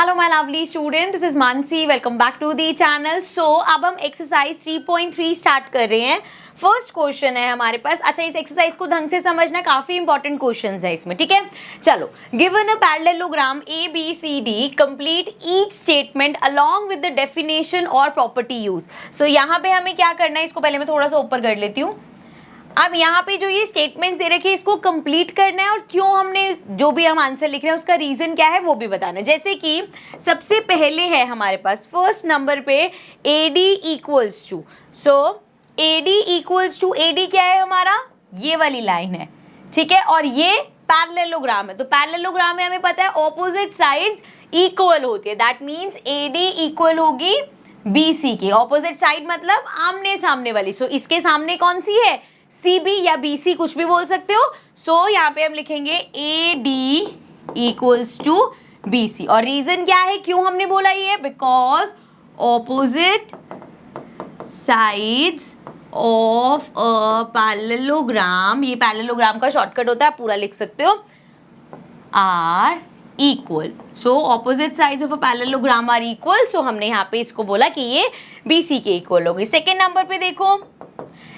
Hello my lovely student, this is Mansi. Welcome back to the channel. So अब हम exercise 3.3 start कर रहे हैं। फर्स्ट क्वेश्चन है हमारे पास। अच्छा, इस एक्सरसाइज को ढंग से समझना, काफी इंपॉर्टेंट क्वेश्चंस है इसमें, ठीक है। चलो, given a parallelogram A B C D, complete each statement along with the definition और प्रॉपर्टी यूज। सो यहाँ पे हमें क्या करना है, इसको पहले मैं थोड़ा सा ऊपर कर लेती हूँ। अब यहाँ पे जो ये स्टेटमेंट्स दे रखे हैं, इसको कंप्लीट करना है और क्यों हमने जो भी हम आंसर लिख रहे हैं उसका रीजन क्या है वो भी बताना है। जैसे कि सबसे पहले है हमारे पास फर्स्ट नंबर पे AD equals to, so AD equals to, AD क्या है हमारा, ये वाली लाइन है, ठीक है। और ये पैरेललोग्राम है, तो पैरेललोग्राम में हमें पता है ऑपोजिट साइड्स इक्वल होती है। दैट मीन्स AD इक्वल होगी BC की। ऑपोजिट साइड मतलब आमने सामने वाली। सो इसके सामने कौन सी है, CB या BC, कुछ भी बोल सकते हो। सो यहाँ पे हम लिखेंगे AD इक्वल्स टू BC। और रीजन क्या है, क्यों हमने बोला ये, because opposite sides of a parallelogram, ये पैरेललोग्राम का शॉर्टकट होता है, पूरा लिख सकते हो, are equal. So opposite sides of a parallelogram are equal. So हमने यहाँ पे इसको बोला कि ये BC के इक्वल होगी। सेकेंड नंबर पे देखो,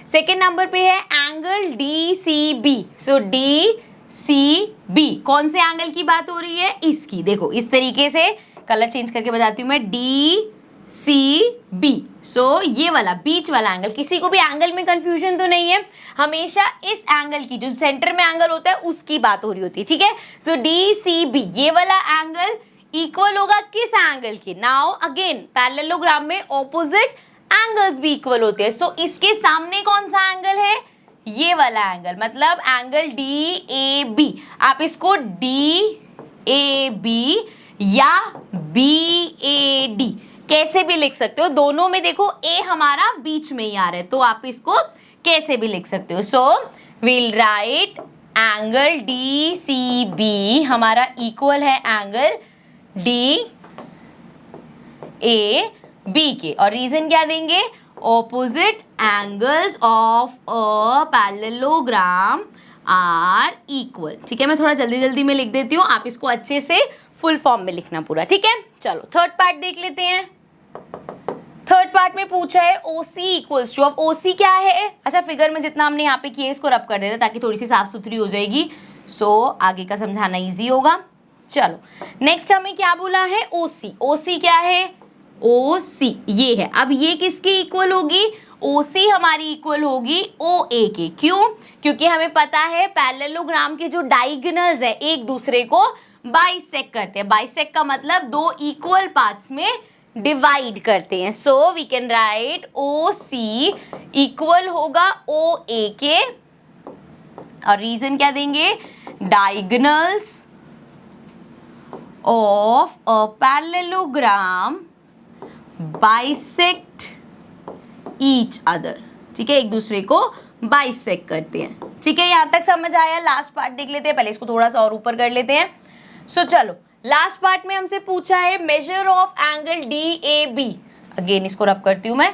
सेकेंड नंबर पे है एंगल DCB। सो DCB कौन से एंगल की बात हो रही है, इसकी। देखो इस तरीके से कलर चेंज करके बताती हूँ मैं, DCB। सो ये वाला बीच वाला एंगल, किसी को भी एंगल में कंफ्यूजन तो नहीं है, हमेशा इस एंगल की, जो सेंटर में एंगल होता है उसकी बात हो रही होती है, ठीक है। सो DCB ये वाला एंगल इक्वल होगा किस एंगल की। नाउ अगेन पैरेललोग्राम में ऑपोजिट एंगल्स भी इक्वल होते हैं। सो इसके सामने कौन सा एंगल है, ये वाला एंगल, मतलब एंगल DAB। आप इसको DAB या BAD कैसे भी लिख सकते हो, दोनों में देखो A हमारा बीच में ही आ रहा है, तो आप इसको कैसे भी लिख सकते हो। So will write angle DCB हमारा इक्वल है एंगल DAB के। और रीजन क्या देंगे, opposite angles of a parallelogram are equal, ठीक है। मैं थोड़ा जल्दी जल्दी में लिख देती हूँ, आप इसको अच्छे से फुल फॉर्म में लिखना पूरा, ठीक है। चलो थर्ड पार्ट देख लेते हैं। थर्ड पार्ट में पूछा है OC इक्वल्स टू, अब OC क्या है, अच्छा फिगर में जितना हमने यहाँ पे किया इसको रब कर देते ताकि थोड़ी सी साफ सुथरी हो जाएगी। सो आगे का समझाना इजी होगा। चलो नेक्स्ट हमें क्या बोला है, OC क्या है, OC ये है। अब ये किसकी इक्वल होगी, OC हमारी इक्वल होगी OA के। क्यों, क्योंकि हमें पता है पैरेललोग्राम के जो डायगोनल्स है एक दूसरे को बाइसेक्ट करते हैं। बाइसेक्ट का मतलब दो इक्वल पार्ट्स में डिवाइड करते हैं। So we can write OC equal होगा OA के। और रीजन क्या देंगे, diagonals of a parallelogram bisect each other, ठीक है, एक दूसरे को बाइसेक्ट करते हैं, ठीक है। यहां तक समझ आया। लास्ट पार्ट देख लेते हैं, पहले इसको थोड़ा सा और ऊपर कर लेते हैं। सो चलो लास्ट पार्ट में हमसे पूछा है major of angle DAB। Again इसको रब करती हूं मैं।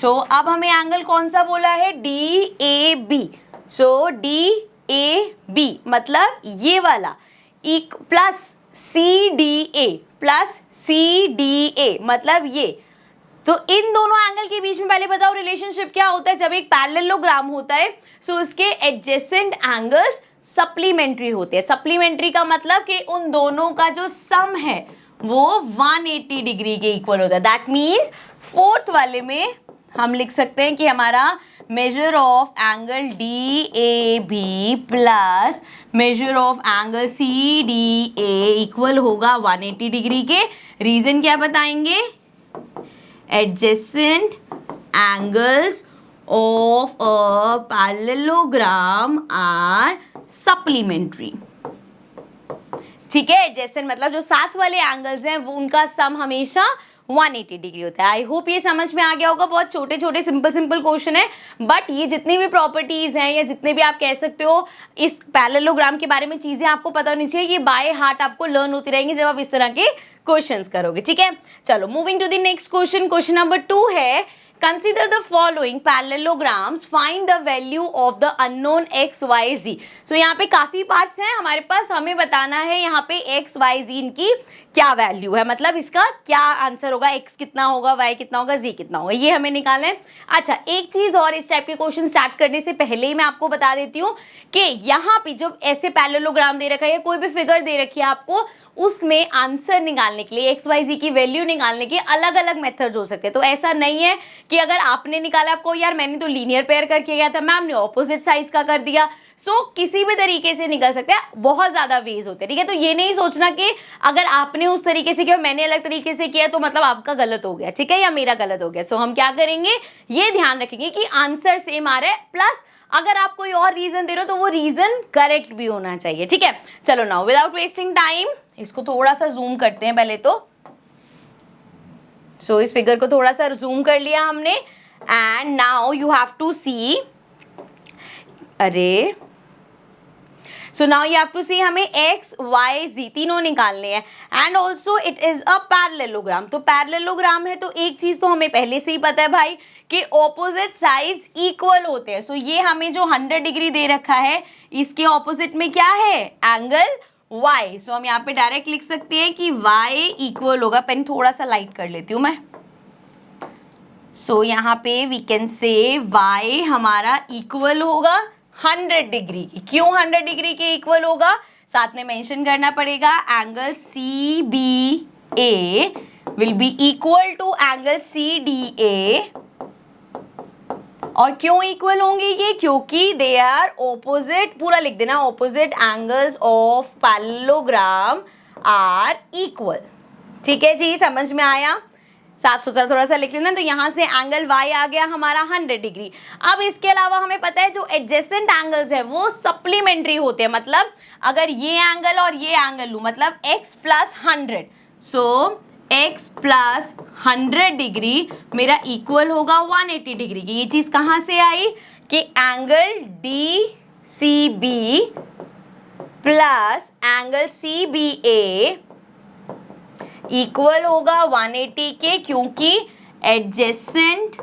सो अब हमें एंगल कौन सा बोला है, DAB। सो DAB मतलब ये वाला प्लस CDA मतलब ये। तो इन दोनों एंगल के बीच में पहले बताओ रिलेशनशिप क्या होता है। जब एक पैरेललोग्राम होता है सो उसके एडजेसेंट एंगल्स सप्लीमेंट्री होते हैं। सप्लीमेंट्री का मतलब कि उन दोनों का जो सम है वो 180 डिग्री के इक्वल होता है। दैट मीन्स फोर्थ वाले में हम लिख सकते हैं कि हमारा measure of angle DAB plus measure of angle CDA equal होगा 180 डिग्री के। रीजन क्या बताएंगे, adjacent angles of a parallelogram are supplementary, ठीक है। एडजेसेंट मतलब जो साथ वाले एंगल्स हैं वो उनका सम हमेशा 180 डिग्री होता है। आई होप ये समझ में आ गया होगा। बहुत छोटे छोटे सिंपल सिंपल क्वेश्चन है, बट ये जितनी भी प्रॉपर्टीज हैं या जितने भी आप कह सकते हो इस पैरेललोग्राम के बारे में चीजें आपको पता होनी चाहिए, ये बाय हार्ट आपको लर्न होती रहेंगी जब आप इस तरह के क्वेश्चंस करोगे, ठीक है। चलो moving to the next question. Question number 2 है consider the following parallelograms, find the value of the unknown x y z. सो यहाँ पे काफी पार्ट्स हैं हमारे पास, हमें बताना है यहाँ पे एक्स वाई जी इनकी क्या वैल्यू है, मतलब इसका क्या आंसर होगा, एक्स कितना होगा, वाई कितना होगा, जी कितना होगा, ये हमें निकालना है। अच्छा, एक चीज और, इस टाइप के क्वेश्चन स्टार्ट करने से पहले ही मैं आपको बता देती हूँ कि यहाँ पे जब ऐसे पैरेललोग्राम दे रखा है, कोई भी फिगर दे रखी है आपको, उसमें आंसर निकालने के लिए, एक्स वाई जी की वैल्यू निकालने के अलग अलग मेथड्स हो सकते हैं। तो ऐसा नहीं है कि अगर आपने निकाला, आपको यार मैंने तो लीनियर पेयर करके गया था, मैम ने ऑपोजिट साइड्स का कर दिया, किसी भी तरीके से निकल सकते हैं, बहुत ज्यादा वेज होते हैं, ठीक है। तो ये नहीं सोचना कि अगर आपने उस तरीके से किया मैंने अलग तरीके से किया तो मतलब आपका गलत हो गया, ठीक है, या मेरा गलत हो गया। हम क्या करेंगे, ये ध्यान रखेंगे कि आंसर सेम आ रहा है, प्लस अगर आप कोई और रीजन दे रहे हो तो वो रीजन करेक्ट भी होना चाहिए, ठीक है। चलो नाउ विदाउट वेस्टिंग टाइम इसको थोड़ा सा जूम करते हैं पहले तो। इस फिगर को थोड़ा सा जूम कर लिया हमने, and now you have to see, अरे so now you have to see, हमें एक्स वाई जी तीनों निकालने हैं, and also it is a parallelogram. तो पैरेललोग्राम है तो एक चीज तो हमें पहले से ही पता है भाई कि ऑपोजिट साइड्स इक्वल होते हैं। ये हमें जो 100 डिग्री दे रखा है, इसके ऑपोजिट में क्या है, एंगल y। हम यहाँ पे डायरेक्ट लिख सकते हैं कि y इक्वल होगा, पेन थोड़ा सा लाइट कर लेती हूँ मैं। यहाँ पे वी कैन से y हमारा इक्वल होगा 100 डिग्री की। क्यों 100 डिग्री के इक्वल होगा, साथ में मेंशन करना पड़ेगा, angle CBA will be equal to angle CDA। और क्यों इक्वल होंगे ये, क्योंकि दे आर ऑपोजिट, पूरा लिख देना, opposite angles of parallelogram are equal. ठीक है जी, समझ में आया, साफ सुथरा थोड़ा सा लिख लेना। तो यहाँ से एंगल y आ गया हमारा 100 डिग्री। अब इसके अलावा हमें पता है जो एडजेसेंट एंगल्स है वो सप्लीमेंट्री होते हैं, मतलब अगर ये एंगल और ये एंगल लूँ, मतलब x plus 100, x plus 100 degree मेरा इक्वल होगा 180 डिग्री की। ये चीज कहाँ से आई कि angle DCB plus angle CBA equal होगा 180 के, क्योंकि एडजेसेंट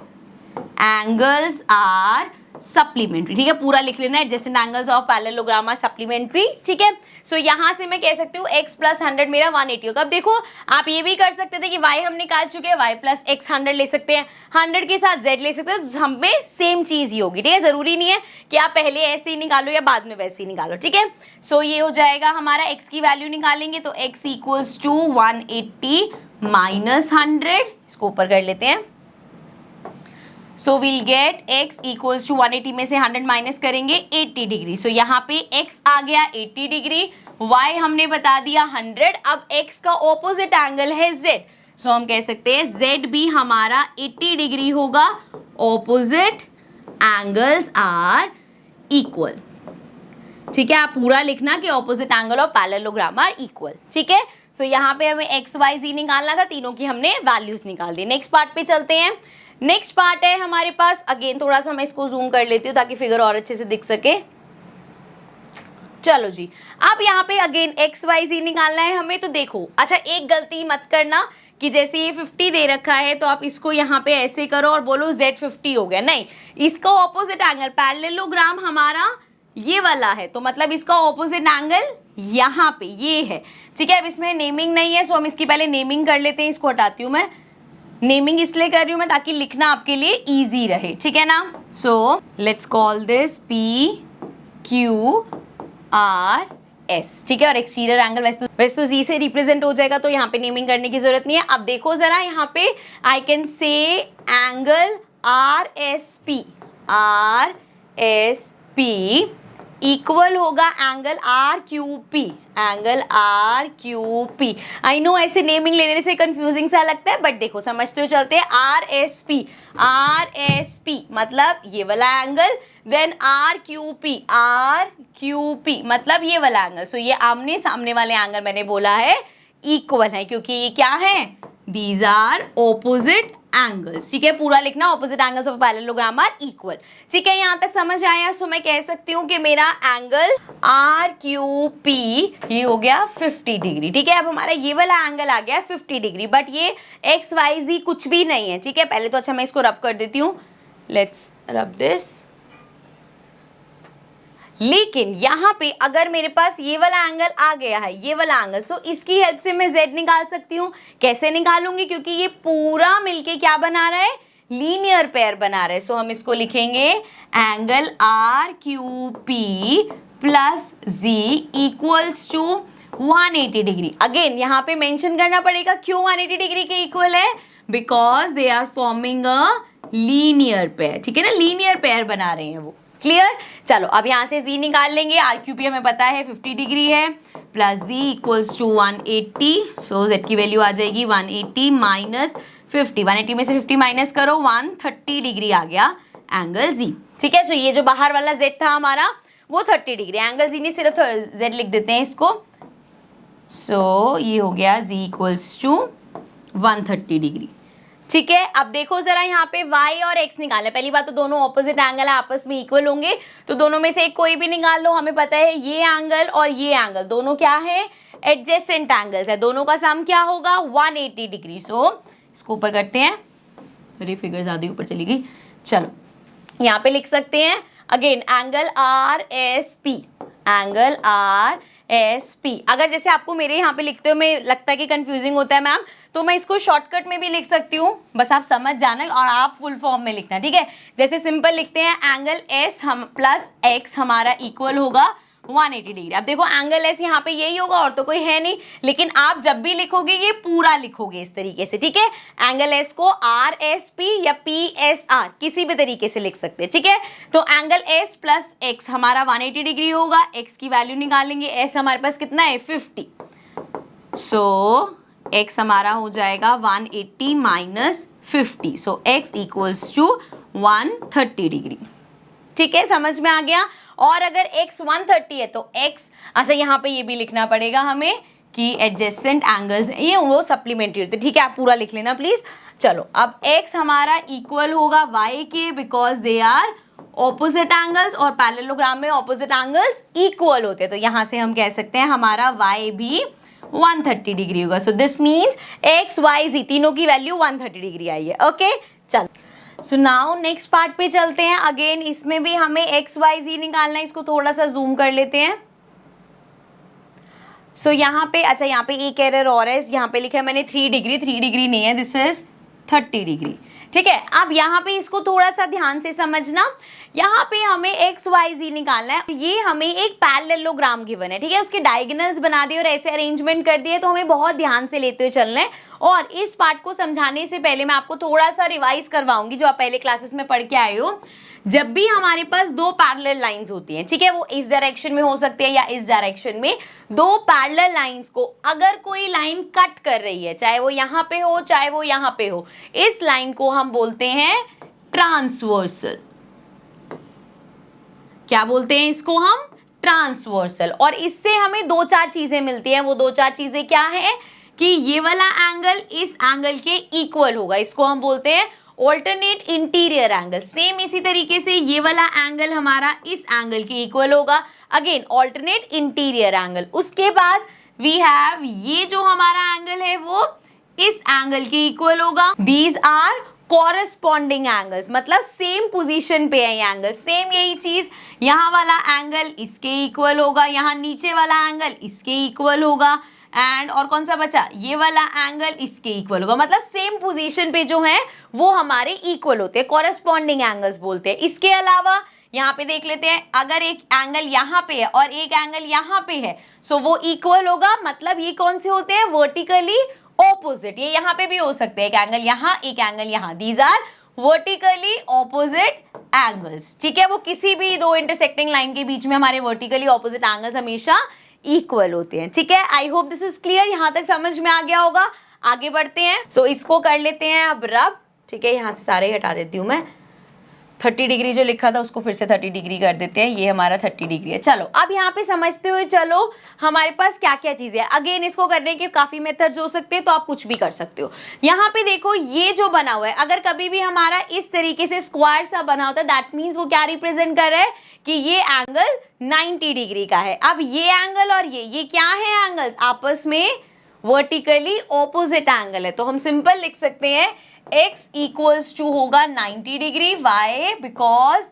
एंगल्स आर सप्लीमेंट्री। ठीक है, पूरा लिख लेना, adjacent angles of parallelogram are supplementary. ठीक है, यहाँ से मैं कह सकती हूँ x प्लस 100 मेरा 180 होगा। अब देखो आप ये भी कर सकते थे कि y हम निकाल चुके हैं, y प्लस x 100 ले सकते हैं, 100 के साथ z ले सकते हैं, हम में सेम चीज ही होगी। ठीक है, जरूरी नहीं है कि आप पहले ऐसे ही निकालो या बाद में वैसे ही निकालो। ठीक है, ये हो जाएगा हमारा x की वैल्यू निकालेंगे तो x इक्वल्स टू 180 माइनस 100, इसको ऊपर कर लेते हैं। we'll get x equals to 180 में से 100 माइनस करेंगे 80 डिग्री। यहाँ पे x आ गया 80 डिग्री, y हमने बता दिया 100। अब x का ऑपोजिट एंगल है z, हम कह सकते हैं z भी हमारा 80 डिग्री होगा, ऑपोजिट एंगल्स आर इक्वल। ठीक है, आप पूरा लिखना कि opposite angle of parallelogram are equal. ठीक है, यहाँ पे हमें x y z निकालना था, तीनों की हमने वैल्यूज निकाल दी। नेक्स्ट पार्ट पे चलते हैं। नेक्स्ट पार्ट है हमारे पास, अगेन थोड़ा सा मैं इसको जूम कर लेती हूँ ताकि फिगर और अच्छे से दिख सके। चलो जी, अब यहाँ पे अगेन एक्स वाई जी निकालना है हमें। तो देखो, अच्छा एक गलती मत करना कि जैसे ये 50 दे रखा है तो आप इसको यहाँ पे ऐसे करो और बोलो z 50 हो गया, नहीं, इसका ऑपोजिट एंगल, पैरेललोग्राम हमारा ये वाला है तो मतलब इसका ऑपोजिट एंगल यहाँ पे ये है। ठीक है, अब इसमें नेमिंग नहीं है, हम इसकी पहले नेमिंग कर लेते हैं। इसको हटाती हूँ मैं, नेमिंग इसलिए कर रही हूँ मैं ताकि लिखना आपके लिए इजी रहे। ठीक है ना, लेट्स कॉल दिस PQRS। ठीक है, और एक्सटीरियर एंगल वैसे तो जी से रिप्रेजेंट हो जाएगा, तो यहाँ पे नेमिंग करने की जरूरत नहीं है। अब देखो जरा, यहाँ पे I can say angle RSP equal होगा angle RQP, angle RQP। I know ऐसे नेमिंग लेने से कंफ्यूजिंग सा लगता है, बट देखो समझते हुए चलते हैं। RSP मतलब ये वाला एंगल, देन RQP मतलब ये वाला एंगल। ये आमने सामने वाले एंगल मैंने बोला है इक्वल है, क्योंकि ये क्या है, दीज आर ऑपोजिट एंगल्स, ठीक है, पूरा लिखना, opposite angles of parallelogram are equal, ठीक है, यहां तक समझ आया। सो मैं कह सकती हूँ कि मेरा एंगल आर क्यू पी ये हो गया 50 डिग्री, ठीक है। अब हमारा ये वाला एंगल आ गया 50 डिग्री, बट ये एक्स वाई जी कुछ भी नहीं है, ठीक है। पहले तो अच्छा मैं इसको रब कर देती हूँ, लेट्स रब दिस। लेकिन यहाँ पे अगर मेरे पास ये वाला एंगल आ गया है, ये वाला एंगल, सो इसकी हेल्प से मैं z निकाल सकती हूँ। कैसे निकालूंगी, क्योंकि ये पूरा मिलके क्या बना रहा है, लीनियर पेयर बना रहा है। सो हम इसको लिखेंगे angle R Q P plus z equals to 180 degree. Again यहाँ पे मेंशन करना पड़ेगा क्यों 180 डिग्री के इक्वल है, because they are forming a linear pair, ठीक है ना, लीनियर पेयर बना रहे हैं वो। क्लियर, चलो अब यहाँ से z निकाल लेंगे। आर क्यू पी हमें पता है 50 डिग्री है, plus z equals to 180, so z की वैल्यू आ जाएगी 180 माइनस 50, 180 में से 50 माइनस करो, 130 डिग्री आ गया एंगल z, ठीक है। सो ये जो बाहर वाला z था हमारा वो 30 डिग्री, एंगल z नहीं सिर्फ z लिख देते हैं इसको। सो ये हो गया z इक्वल्स टू 130 डिग्री, ठीक है। अब देखो जरा यहाँ पे y और x निकालना है। पहली बात तो दोनों ऑपोजिट एंगल है, आपस में इक्वल होंगे, तो दोनों में से एक कोई भी निकाल लो। हमें पता है ये एंगल और ये एंगल दोनों क्या है, एडजेसेंट एंगल्स है, दोनों का सम क्या होगा 180 डिग्री। सो इसको ऊपर करते हैं, अरे फिगर ज्यादा ऊपर चली गई, चलो यहाँ पे लिख सकते हैं again angle R S P, angle R S P. अगर जैसे आपको मेरे यहाँ पे लिखते हो मैं लगता है कि कंफ्यूजिंग होता है मैम, तो मैं इसको शॉर्टकट में भी लिख सकती हूँ, बस आप समझ जाना और आप फुल फॉर्म में लिखना, ठीक है। जैसे सिंपल लिखते हैं एंगल एस हम प्लस एक्स हमारा इक्वल होगा 180 डिग्री। अब देखो एंगल एस यहाँ पे यही होगा और तो कोई है नहीं, लेकिन आप जब भी लिखोगे ये पूरा लिखोगे इस तरीके से, ठीक है। एंगल एस को आर एस पी या पी एस आर किसी भी तरीके से लिख सकते हैं, ठीक है। तो एंगल एस प्लस एक्स हमारा 180 डिग्री होगा, एक्स की वैल्यू निकालेंगे, एस हमारे पास कितना है 50, सो एक्स हमारा हो जाएगा 180 minus 50, so x equals to 130 degree, ठीक है, समझ में आ गया। और अगर x 130 है तो x, अच्छा यहाँ पे ये भी लिखना पड़ेगा हमें कि एडजेसेंट एंगल्स ये वो सप्लीमेंट्री होते, ठीक है, आप पूरा लिख लेना प्लीज। चलो अब x हमारा इक्वल होगा y के, because they are opposite angles और पैरेललोग्राम में ऑपोजिट एंगल्स इक्वल होते हैं, तो यहाँ से हम कह सकते हैं हमारा y भी 130 डिग्री होगा। So this means x y z तीनों की वैल्यू 130 डिग्री आई है, ओके। चलो सो नाउ नेक्स्ट पार्ट पे चलते हैं। अगेन इसमें भी हमें एक्स वाई जी निकालना है, इसको थोड़ा सा जूम कर लेते हैं। सो यहाँ पे अच्छा यहाँ पे एक एरर और है, यहाँ पे लिखा है मैंने 3 डिग्री, 3 डिग्री नहीं है, दिस इज 30 डिग्री, ठीक है। अब यहाँ पे इसको थोड़ा सा ध्यान से समझना, यहाँ पे हमें एक्स वाई जी निकालना है, ये हमें एक पैरेललोग्राम गिवन है, ठीक है, उसके डायगोनल्स बना दिए और ऐसे अरेंजमेंट कर दिए, तो हमें बहुत ध्यान से लेते हुए चलना है। और इस पार्ट को समझाने से पहले मैं आपको थोड़ा सा रिवाइज करवाऊंगी जो आप पहले क्लासेस में पढ़ के आए हो। जब भी हमारे पास दो पैरेलल लाइंस होती हैं, ठीक है, वो इस डायरेक्शन में हो सकती है या इस डायरेक्शन में, दो पैरेलल लाइंस को अगर कोई लाइन कट कर रही है, चाहे वो यहाँ पे हो चाहे वो यहाँ पे हो, इस लाइन को हम बोलते हैं ट्रांसवर्सल। क्या बोलते हैं इसको हम, ट्रांसवर्सल। और इससे हमें दो चार चीजें मिलती हैं, वो दो चार चीजें क्या है कि ये वाला एंगल इस एंगल के इक्वल होगा, इसको हम बोलते हैं ऑल्टरनेट इंटीरियर एंगल। सेम इसी तरीके से ये वाला एंगल हमारा इस एंगल के इक्वल होगा, अगेन ऑल्टरनेट इंटीरियर एंगल। उसके बाद वी हैव ये जो हमारा एंगल है वो इस एंगल के इक्वल होगा। दीज आर कॉरेस्पॉन्डिंग एंगल्स, मतलब सेम पोजीशन पे है ये एंगल, सेम यही चीज, यहाँ वाला एंगल इसके इक्वल होगा, यहाँ नीचे वाला एंगल इसके इक्वल होगा, एंड और कौन सा बचा, ये वाला एंगल इसके इक्वल होगा, मतलब सेम पोजीशन पे जो है वो हमारे इक्वल होते हैं, कॉरेस्पॉन्डिंग एंगल्स बोलते हैं। इसके अलावा यहाँ पे देख लेते हैं, अगर एक एंगल यहाँ पे है और एक एंगल यहाँ पे है, सो वो इक्वल होगा, मतलब ये कौन से होते हैं, वर्टिकली ऑपोजिट। ये यहाँ पे भी हो सकते हैं, एक एंगल यहाँ एक एंगल यहाँ, these are vertically opposite angles, ठीक है, वो किसी भी दो इंटरसेक्टिंग लाइन के बीच में हमारे वर्टिकली ऑपोजिट एंगल्स हमेशा इक्वल होते हैं, ठीक है। I hope this is clear, यहां तक समझ में आ गया होगा। आगे बढ़ते हैं। सो इसको कर लेते हैं अब रब, ठीक है, यहां से सारे हटा देती हूं मैं। 30 डिग्री जो लिखा था उसको फिर से 30 डिग्री कर देते हैं, ये हमारा 30 डिग्री है। चलो अब यहाँ पे समझते हुए चलो हमारे पास क्या क्या चीजें हैं। अगेन इसको करने के काफी मेथड हो सकते हैं, तो आप कुछ भी कर सकते हो। यहाँ पे देखो ये जो बना हुआ है, अगर कभी भी हमारा इस तरीके से स्क्वायर सा बना होता है, दैट मीन्स वो क्या रिप्रेजेंट कर रहा है कि ये एंगल 90 डिग्री का है। अब ये एंगल और ये क्या है एंगल्स, आपस में वर्टिकली ऑपोजिट एंगल है, तो हम सिंपल लिख सकते हैं x इक्वल्स टू होगा 90 degree, why because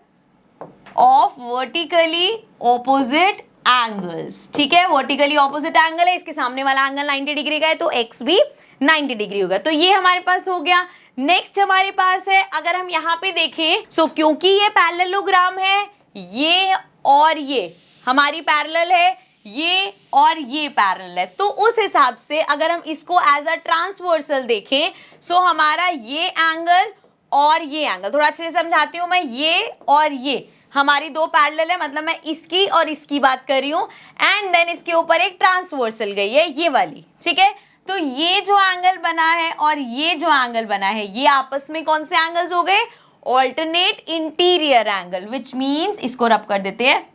of vertically opposite angles. ठीक है, वर्टिकली ऑपोजिट एंगल है, इसके सामने वाला एंगल 90 डिग्री का है, तो x भी 90 डिग्री होगा। तो ये हमारे पास हो गया। नेक्स्ट हमारे पास है, अगर हम यहाँ पे देखें, सो क्योंकि ये पैरेललोग्राम है, ये और ये हमारी पैरेलल है, ये और ये पैरेलल है, तो उस हिसाब से अगर हम इसको एज अ ट्रांसवर्सल देखें, सो हमारा ये एंगल और ये एंगल, थोड़ा अच्छे से समझाती हूँ मैं, ये और ये हमारी दो पैरेलल है, मतलब मैं इसकी और इसकी बात कर रही हूँ, एंड देन इसके ऊपर एक ट्रांसवर्सल गई है, ये वाली। ठीक है, तो ये जो एंगल बना है और ये जो एंगल बना है, ये आपस में कौन से एंगल्स हो गए, alternate interior angle, which means इसको रब कर देते हैं,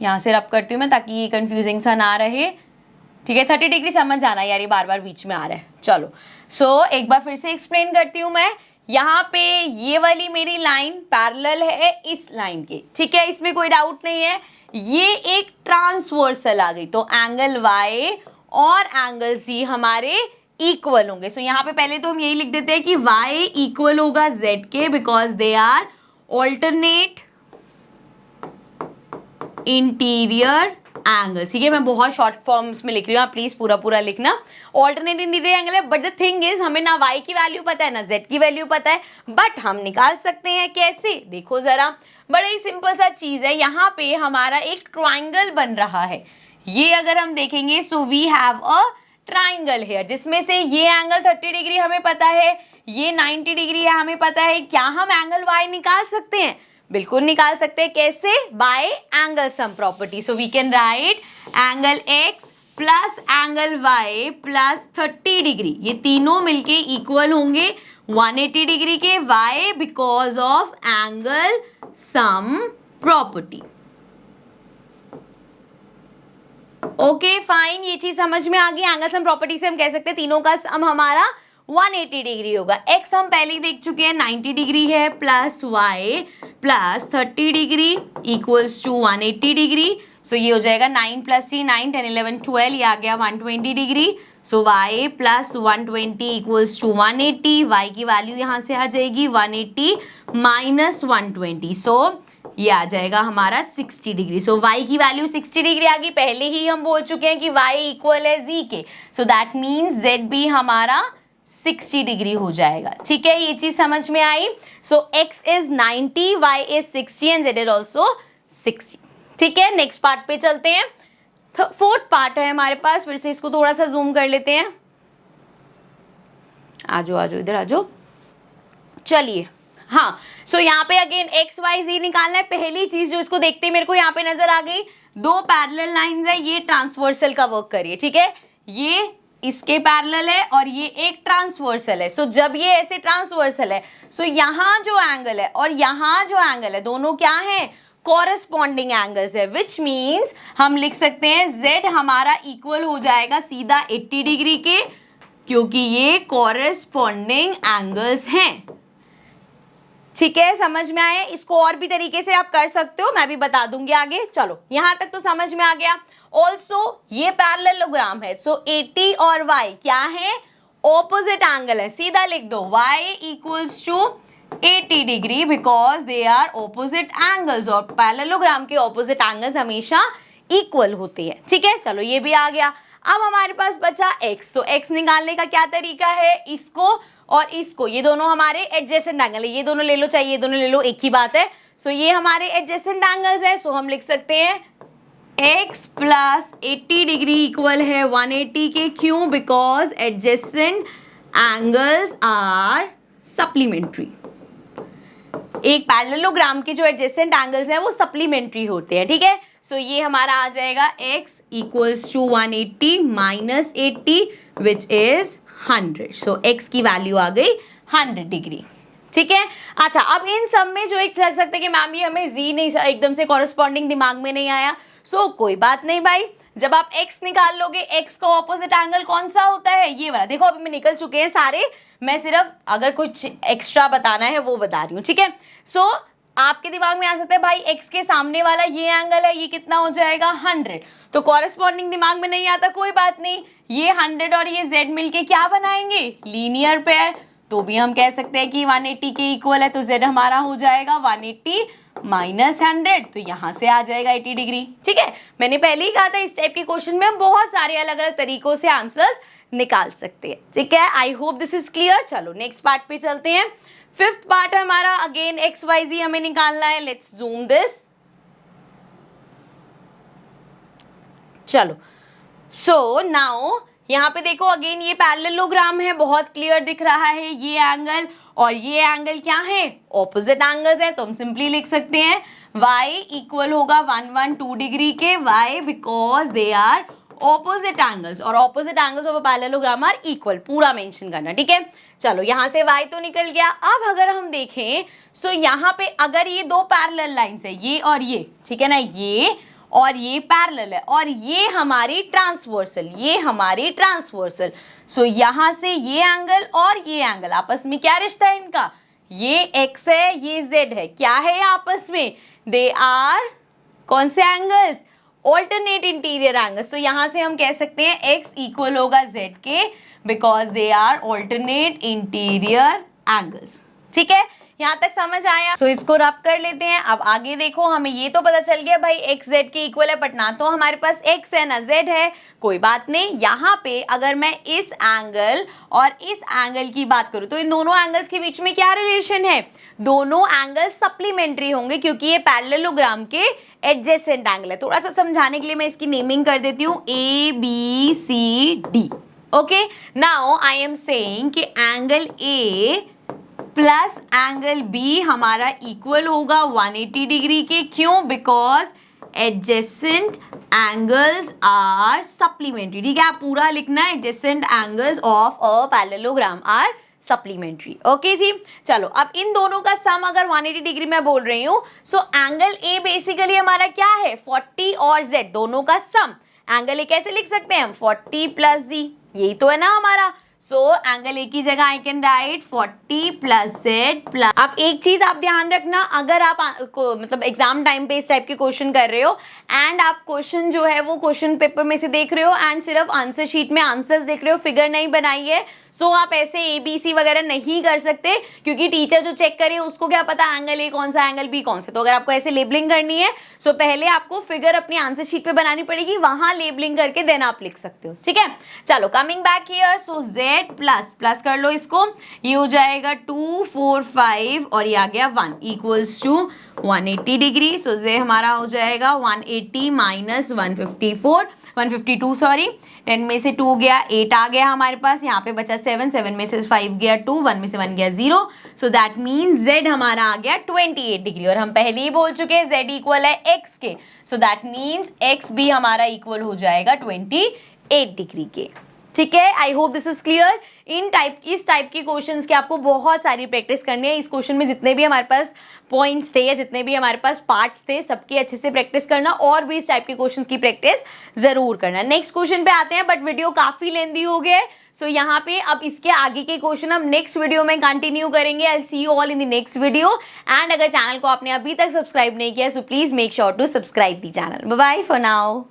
यहां से रब करती हूं मैं ताकि ये कंफ्यूजिंग सा ना रहे। ठीक है, 30 डिग्री समझ जाना यार, ये बार बार बीच में आ रहा है। चलो सो एक बार फिर से एक्सप्लेन करती हूं मैं। यहाँ पे ये वाली मेरी लाइन पैरेलल है इस लाइन के, ठीक है, इसमें कोई डाउट नहीं है। ये एक ट्रांसवर्सल आ गई, तो एंगल y और एंगल z हमारे इक्वल होंगे। सो यहाँ पे पहले तो हम यही लिख देते हैं कि y इक्वल होगा z के, because they are alternate interior angle. ठीक है, मैं बहुत शॉर्ट फॉर्म्स में लिख रही हूँ, आप प्लीज पूरा पूरा लिखना। ऑल्टरनेट इंटीरियर एंगल है, बट द थिंग इज हमें ना y की वैल्यू पता है ना z की वैल्यू पता है, बट हम निकाल सकते हैं। कैसे, देखो जरा, बड़ा ही सिंपल सा चीज है। यहाँ पे हमारा एक ट्राइंगल बन रहा है, ये अगर हम देखेंगे, so we have a triangle है, जिसमें से ये एंगल 30 डिग्री हमें पता है, ये 90 डिग्री है हमें पता है। क्या हम एंगल y निकाल सकते हैं? बिल्कुल निकाल सकते हैं। कैसे? By angle sum property. So we can write angle x plus angle y plus 30 degree, ये तीनों मिलके इक्वल होंगे 180 डिग्री के, y because of angle sum property. Okay fine, ये चीज समझ में आ गई। एंगल सम प्रॉपर्टी से हम कह सकते हैं तीनों का सम हमारा 180 डिग्री होगा। x हम पहले ही देख चुके हैं 90 डिग्री है, plus y plus 30 degree equals to 180 degree. So ये हो जाएगा 9 प्लस 3 9 10 11 12, ये आ गया 120 degree. So y plus 120 equals to 180, y की वैल्यू यहाँ से आ जाएगी 180 माइनस 120, सो ये आ जाएगा हमारा 60 डिग्री। सो y की वैल्यू 60 डिग्री आ गई। पहले ही हम बोल चुके हैं कि y इक्वल है z के, सो दैट मीन्स z भी हमारा 60 डिग्री हो जाएगा। ठीक है, ये चीज समझ में आई। सो x is 90, y is 60 and z is also 60। ठीक है, नेक्स्ट पार्ट पे चलते हैं। फोर्थ पार्ट है हमारे पास, फिर से इसको थोड़ा सा जूम कर लेते हैं। आजो आजो इधर आजो, चलिए। हाँ, सो यहाँ पे अगेन x y z निकालना है। पहली चीज जो इसको देखते ही मेरे को यहाँ पे नजर आ गई, दो पैरेलल लाइंस है, ये ट्रांसवर्सल का वर्क करिए। ठीक है, ये इसके पैरेलल है और ये एक ट्रांसवर्सल है। सो जब ये ऐसे ट्रांसवर्सल है, सो यहाँ जो एंगल है और यहाँ जो एंगल है, दोनों क्या है? कॉरेस्पॉन्डिंग एंगल्स है, विच मीन्स हम लिख सकते हैं z हमारा इक्वल हो जाएगा सीधा 80 डिग्री के, क्योंकि ये कॉरेस्पॉन्डिंग एंगल्स हैं। ठीक है, समझ में आया? इसको और भी तरीके से आप कर सकते हो, मैं भी बता दूंगी आगे। चलो यहां तक तो समझ में आ गया। ऑल्सो ये पैरेललोग्राम है, सो 80 और y क्या है? ऑपोजिट एंगल है, सीधा लिख दो y equals to 80 degree, because they are opposite angles, और पैरेललोग्राम के ऑपोजिट एंगल्स हमेशा इक्वल होते हैं। ठीक है, चलो ये भी आ गया। अब हमारे पास बचा x, तो x निकालने का क्या तरीका है? इसको और इसको, ये दोनों हमारे एडजेसेंट एंगल है, ये दोनों ले लो चाहे ये दोनों ले लो, एक ही बात है। सो ये हमारे एडजेसेंट एंगल्स है, सो हम लिख सकते हैं x प्लस 80 डिग्री इक्वल है 180 के। क्यों? Because adjacent angles are supplementary. एक पैरेललोग्राम के जो एडजेसेंट एंगल्स हैं वो सप्लीमेंट्री होते हैं। ठीक है, सो ये हमारा आ जाएगा x equals to 180 minus 80 which is 100. So x की वैल्यू आ गई 100 डिग्री. ठीक है. अच्छा, अब इन सब में जो एक रख सकते हैं कि मैम ये हमें z नहीं एकदम से कॉरेस्पॉन्डिंग दिमाग में नहीं आया. सो कोई बात नहीं भाई, जब आप x निकाल लोगे, x का ऑपोजिट एंगल कौन सा होता है? ये वाला. देखो अभी मैं निकल चुके हैं सारे, मैं सिर्फ अगर कुछ एक्स्ट्रा बताना है वो बता रही हूँ. ठीक है. सो आपके दिमाग में आ सकता है भाई x के सामने वाला ये एंगल है, ये कितना हो जाएगा 100. तो कॉरेस्पॉन्डिंग दिमाग में नहीं आता, कोई बात नहीं, ये 100 और ये z मिलके क्या बनाएंगे? Linear pair. तो भी हम कह सकते हैं कि 180 के इक्वल है, तो z हमारा हो जाएगा 180 माइनस 100, तो यहाँ से आ जाएगा 80 डिग्री. ठीक है. मैंने पहले ही कहा था इस टाइप के क्वेश्चन में हम बहुत सारे अलग अलग तरीकों से आंसर्स निकाल सकते हैं. ठीक है. I hope this is clear. चलो नेक्स्ट पार्ट पे चलते हैं. फिफ्थ पार्ट हमारा अगेन एक्स वाई जी हमें निकालना है. Let's zoom this. चलो, सो नाउ यहाँ पे देखो अगेन ये पैरेललोग्राम है, बहुत क्लियर दिख रहा है ये एंगल और ये एंगल क्या है? ऑपोजिट एंगल्स है. तो हम सिंपली लिख सकते हैं y इक्वल होगा 112 डिग्री के. y because they are opposite angles और opposite angles of a parallelogram are equal. पूरा मेंशन करना. ठीक है. चलो यहाँ से y तो निकल गया. अब अगर हम देखें सो यहाँ पे अगर ये दो पैरेलल लाइंस है, ये और ये, ठीक है ना, ये और ये पैरेलल है और ये हमारी ट्रांसवर्सल, ये हमारी ट्रांसवर्सल. सो यहाँ से ये एंगल और ये एंगल आपस में क्या रिश्ता है इनका? ये x है, ये z है. क्या है आपस में? दे आर कौन से एंगल्स? Alternate interior angles. तो यहाँ से हम कह सकते हैं x इक्वल होगा z के, because they are alternate interior angles. ठीक है. यहाँ तक समझ आया? सो इसको रब कर लेते हैं. अब आगे देखो, हमें ये तो पता चल गया भाई x z के इक्वल है, बट ना तो हमारे पास x है ना z है. कोई बात नहीं. यहाँ पे अगर मैं इस एंगल और इस एंगल की बात करूँ तो इन दोनों एंगल्स के बीच में क्या रिलेशन है? दोनों एंगल सप्लीमेंट्री होंगे क्योंकि ये पैरेललोग्राम के एडजेसेंट एंगल है. थोड़ा सा समझाने के लिए मैं इसकी नेमिंग कर देती हूँ ABCD. Okay. Now I am saying कि angle A plus angle B हमारा इक्वल होगा 180 डिग्री के. क्यों? Because adjacent angles are supplementary. ठीक है. आप पूरा लिखना, adjacent angles of a parallelogram are supplementary. Okay जी. चलो, अब इन दोनों का सम अगर 180 डिग्री मैं बोल रही हूँ, सो एंगल ए बेसिकली हमारा क्या है? 40 और z दोनों का सम. एंगल ए कैसे लिख सकते हैं हम? 40 प्लस z. यही तो है ना हमारा. सो एंगल ए की जगह I can write 40 plus z plus. अब एक चीज आप ध्यान रखना, अगर आप मतलब एग्जाम टाइम पे इस टाइप के क्वेश्चन कर रहे हो एंड आप क्वेश्चन जो है वो क्वेश्चन पेपर में से देख रहे हो एंड सिर्फ आंसर शीट में आंसर्स देख रहे हो, फिगर नहीं बनाई है, सो आप ऐसे ABC वगैरह नहीं कर सकते क्योंकि टीचर जो चेक करे उसको क्या पता एंगल ए कौन सा, एंगल बी कौन सा. तो अगर आपको ऐसे लेबलिंग करनी है सो पहले आपको फिगर अपनी आंसर शीट पे बनानी पड़ेगी, वहां लेबलिंग करके देन आप लिख सकते हो. ठीक है. चलो, coming back here. So z plus plus कर लो इसको, ये हो जाएगा 2 4 5 और ये आ गया 1 equals to 180 degree. So z हमारा हो जाएगा 180 माइनस 152 सॉरी. 10 में से 2 गया, 8 आ गया हमारे पास. यहाँ पे बचा 7 में से 5 गया 2, 1 में से 1 गया 0. सो दैट मीन्स z हमारा आ गया 28 डिग्री और हम पहले ही बोल चुके हैं z इक्वल है x के. सो दैट मीन्स x भी हमारा इक्वल हो जाएगा 28 डिग्री के. ठीक है. I hope this is clear. इस टाइप की क्वेश्चंस की आपको बहुत सारी प्रैक्टिस करनी है. इस क्वेश्चन में जितने भी हमारे पास पॉइंट्स थे या जितने भी हमारे पास पार्ट्स थे सबकी अच्छे से प्रैक्टिस करना और भी इस टाइप के क्वेश्चंस की प्रैक्टिस जरूर करना. नेक्स्ट क्वेश्चन पे आते हैं, बट वीडियो काफी लेंदी हो गया है. सो यहाँ पे अब इसके आगे के क्वेश्चन हम नेक्स्ट वीडियो में कंटिन्यू करेंगे. I will see you all in the next video. And अगर चैनल को आपने अभी तक सब्सक्राइब नहीं किया so please make sure to subscribe the channel. Bye bye for now.